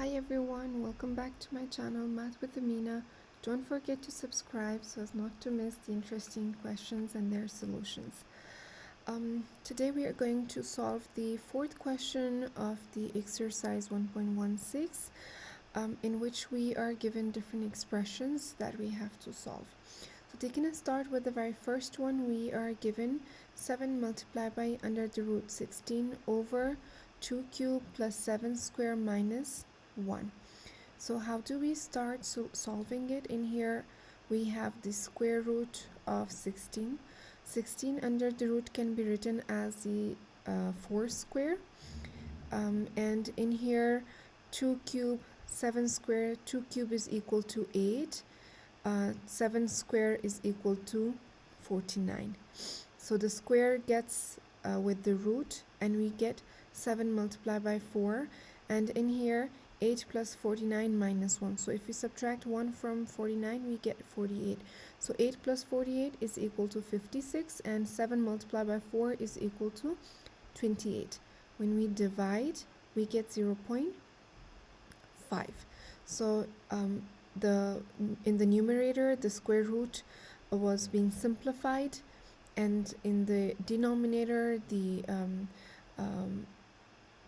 Hi everyone, welcome back to my channel Math with Amina. Don't forget to subscribe so as not to miss the interesting questions and their solutions. Today we are going to solve the fourth question of the exercise 1.16 in which we are given different expressions that we have to solve. So taking a start with the very first one, we are given 7 multiplied by under the root 16 over 2 cubed plus 7 square minus 1. So how do we start solving it? In here we have the square root of 16. 16 under the root can be written as the 4 square, and in here 2 cube 7 square, 2 cube is equal to 8, 7 square is equal to 49. So the square gets with the root and we get 7 multiplied by 4, and in here 8 plus 49 minus 1. So if we subtract 1 from 49, we get 48. So 8 plus 48 is equal to 56, and 7 multiplied by 4 is equal to 28. When we divide, we get 0.5. So in the numerator, the square root was being simplified, and in the denominator, the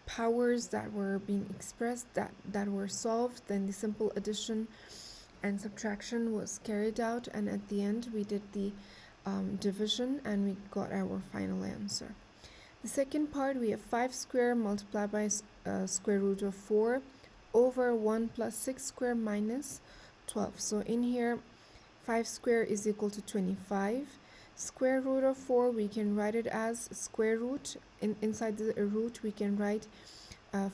powers that were being expressed, that were solved, then the simple addition and subtraction was carried out, and at the end we did the division and we got our final answer. The second part, we have 5 square multiplied by square root of 4 over 1 plus 6 square minus 12. So in here 5 square is equal to 25. Square root of 4, we can write it as square root. Inside the root we can write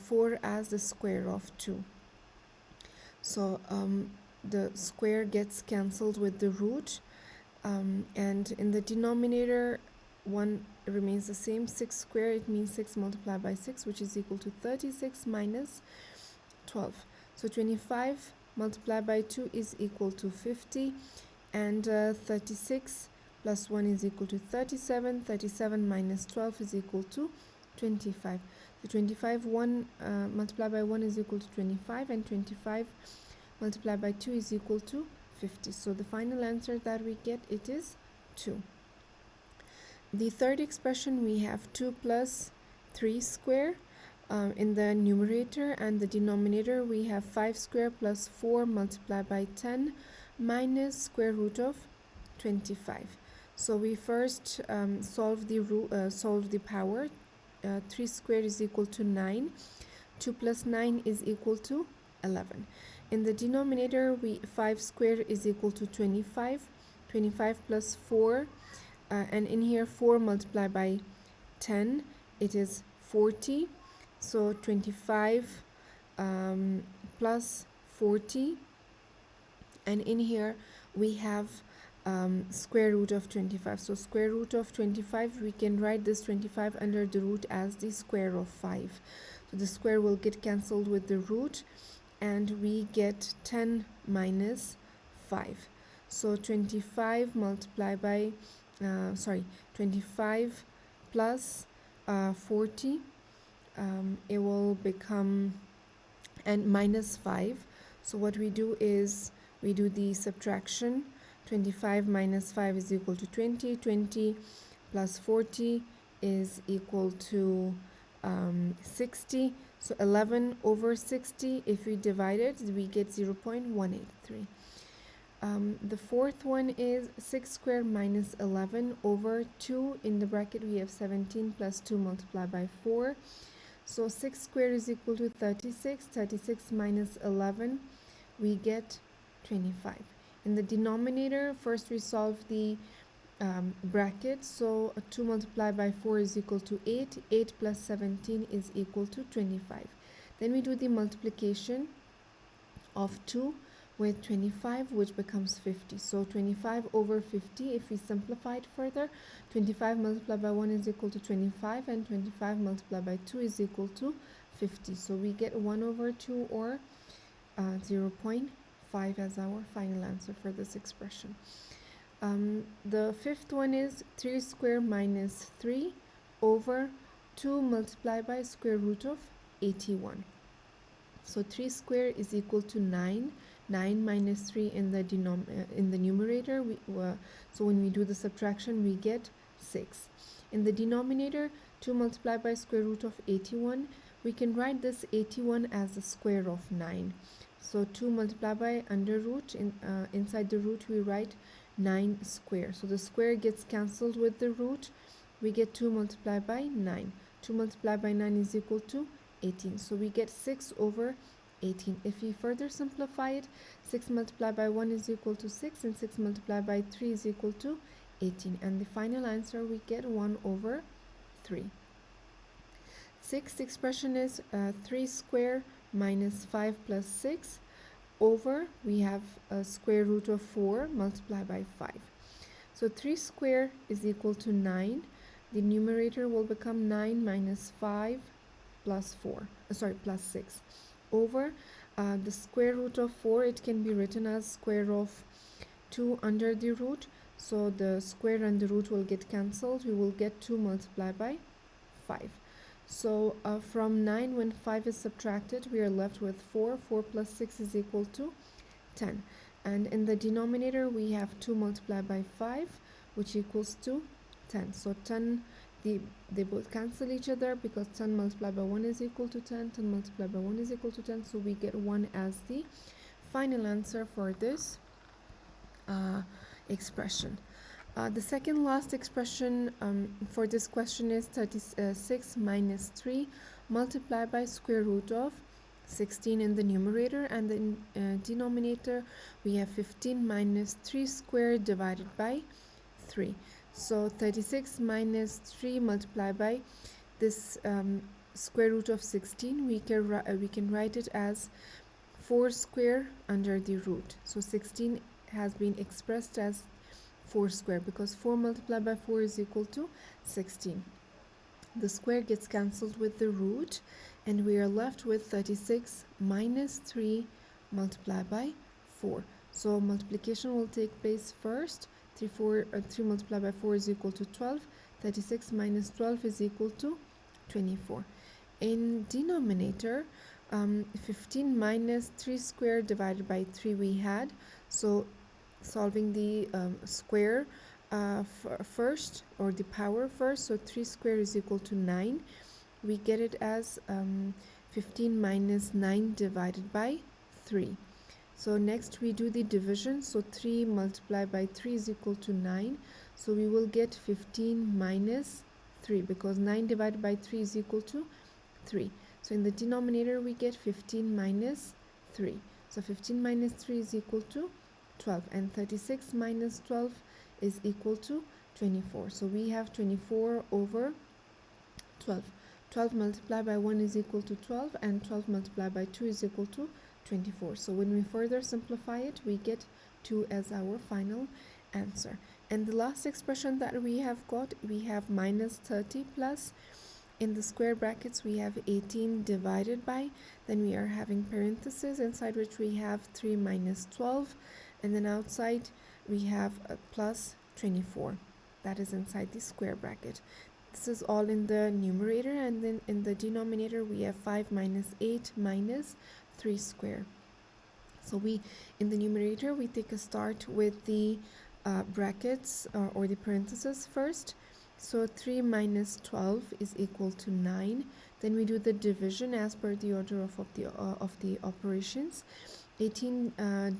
4 as the square of 2. So the square gets cancelled with the root, and in the denominator 1 remains the same. 6 square, it means 6 multiplied by 6, which is equal to 36 minus 12. So 25 multiplied by 2 is equal to 50, and 36 plus 1 is equal to 37. 37 minus 12 is equal to 25. So 25 multiplied by 1 is equal to 25, and 25 multiplied by 2 is equal to 50. So the final answer that we get, it is 2. The third expression, we have 2 plus 3 square. In the numerator and the denominator, we have 5 square plus 4 multiplied by 10 minus square root of 25. So we first solve the power. 3 square is equal to 9. 2 plus 9 is equal to 11. In the denominator, 5 square is equal to 25. 25 plus 4, and in here 4 multiplied by 10, it is 40. So 25 plus 40, and in here we have square root of 25. So square root of 25, we can write this 25 under the root as the square of 5. So the square will get cancelled with the root, and we get 10 minus 5. So 25 multiplied by 25 plus 40, it will become, and minus 5. So what we do is we do the subtraction. 25 minus 5 is equal to 20. 20 plus 40 is equal to 60. So 11 over 60, if we divide it, we get 0.183. The fourth one is 6 square minus 11 over 2. In the bracket we have 17 plus 2 multiplied by 4. So 6 square is equal to 36. 36 minus 11, we get 25. In the denominator, first we solve the bracket. So 2 multiplied by 4 is equal to 8. 8 plus 17 is equal to 25. Then we do the multiplication of 2 with 25, which becomes 50. So 25 over 50, if we simplify it further, 25 multiplied by 1 is equal to 25, and 25 multiplied by 2 is equal to 50. So we get 1 over 2, or 0.5 as our final answer for this expression. The fifth one is 3 square minus 3 over 2 multiplied by square root of 81. So 3 square is equal to 9. 9 minus 3 in the numerator. So when we do the subtraction, we get 6. In the denominator, 2 multiplied by square root of 81. We can write this 81 as the square of 9. So 2 multiplied by under root. Inside the root, we write 9 square. So the square gets cancelled with the root. We get 2 multiplied by 9. 2 multiplied by 9 is equal to 18. So we get 6 over 18. If we further simplify it, 6 multiplied by 1 is equal to 6, and 6 multiplied by 3 is equal to 18. And the final answer, we get 1 over 3. Sixth expression is 3 square minus 5 plus 6 over, we have a square root of 4 multiplied by 5. So 3 square is equal to 9. The numerator will become 9 minus 5 plus 6 over the square root of 4. It can be written as square of 2 under the root. So the square and the root will get cancelled. We will get 2 multiplied by 5. So from 9, when 5 is subtracted, we are left with 4. 4 plus 6 is equal to 10. And in the denominator, we have 2 multiplied by 5, which equals to 10. So 10, they both cancel each other, because 10 multiplied by 1 is equal to 10. 10 multiplied by 1 is equal to 10. So we get 1 as the final answer for this expression. The second last expression for this question is 36 minus 3 multiplied by square root of 16 in the numerator, and in denominator we have 15 minus 3 squared divided by 3. So 36 minus 3 multiplied by this square root of 16, we can write it as 4 square under the root. So 16 has been expressed as 4 square, because 4 multiplied by 4 is equal to 16. The square gets cancelled with the root, and we are left with 36 minus 3 multiplied by 4. So multiplication will take place first. 3 multiplied by 4 is equal to 12. 36 minus 12 is equal to 24. In denominator, 15 minus 3 squared divided by 3 we had. So solving the square first, or the power first, so 3 square is equal to 9. We get it as 15 minus 9 divided by 3. So next we do the division. So 3 multiplied by 3 is equal to 9. So we will get 15 minus 3, because 9 divided by 3 is equal to 3. So in the denominator we get 15 minus 3. So 15 minus 3 is equal to 12, and 36 minus 12 is equal to 24. So we have 24 over 12. 12 multiplied by 1 is equal to 12, and 12 multiplied by 2 is equal to 24. So when we further simplify it, we get 2 as our final answer. And the last expression that we have got, we have minus 30 plus, in the square brackets we have 18 divided by, then we are having parentheses inside which we have 3 minus 12, and then outside we have a plus 24. That is inside the square bracket. This is all in the numerator, and then in the denominator we have 5 minus 8 minus 3 square. So in the numerator we take a start with the brackets or the parentheses first. So 3 minus 12 is equal to 9. Then we do the division as per the order of the operations. 18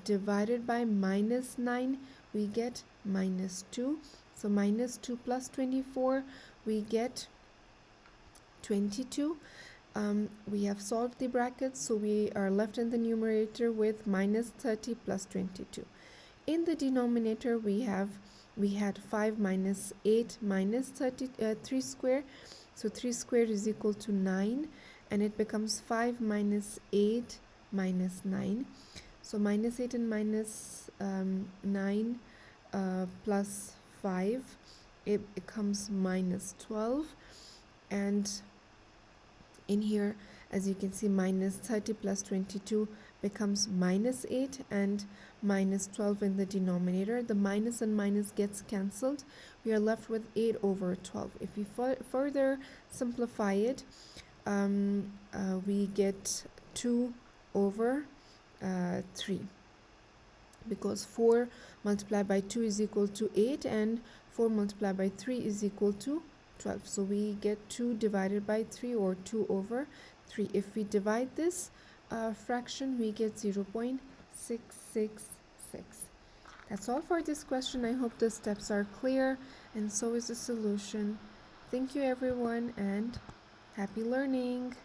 divided by minus 9, we get minus 2. So minus 2 plus 24, we get 22. We have solved the brackets, so we are left in the numerator with minus 30 plus 22. In the denominator, we had 5 minus 8 minus 3 square. So 3 square is equal to 9, and it becomes 5 minus 8 minus 9. So minus 8 and minus 9 plus 5, it becomes minus 12. And in here, as you can see, minus 30 plus 22 becomes minus 8, and minus 12 in the denominator. The minus and minus gets cancelled. We are left with 8 over 12. If we further simplify it, we get 2 over 3, because 4 multiplied by 2 is equal to 8 and 4 multiplied by 3 is equal to 12. So we get 2 divided by 3, or 2 over 3. If we divide this fraction, we get 0.666. That's all for this question. I hope the steps are clear, and so is the solution. Thank you everyone, and happy learning!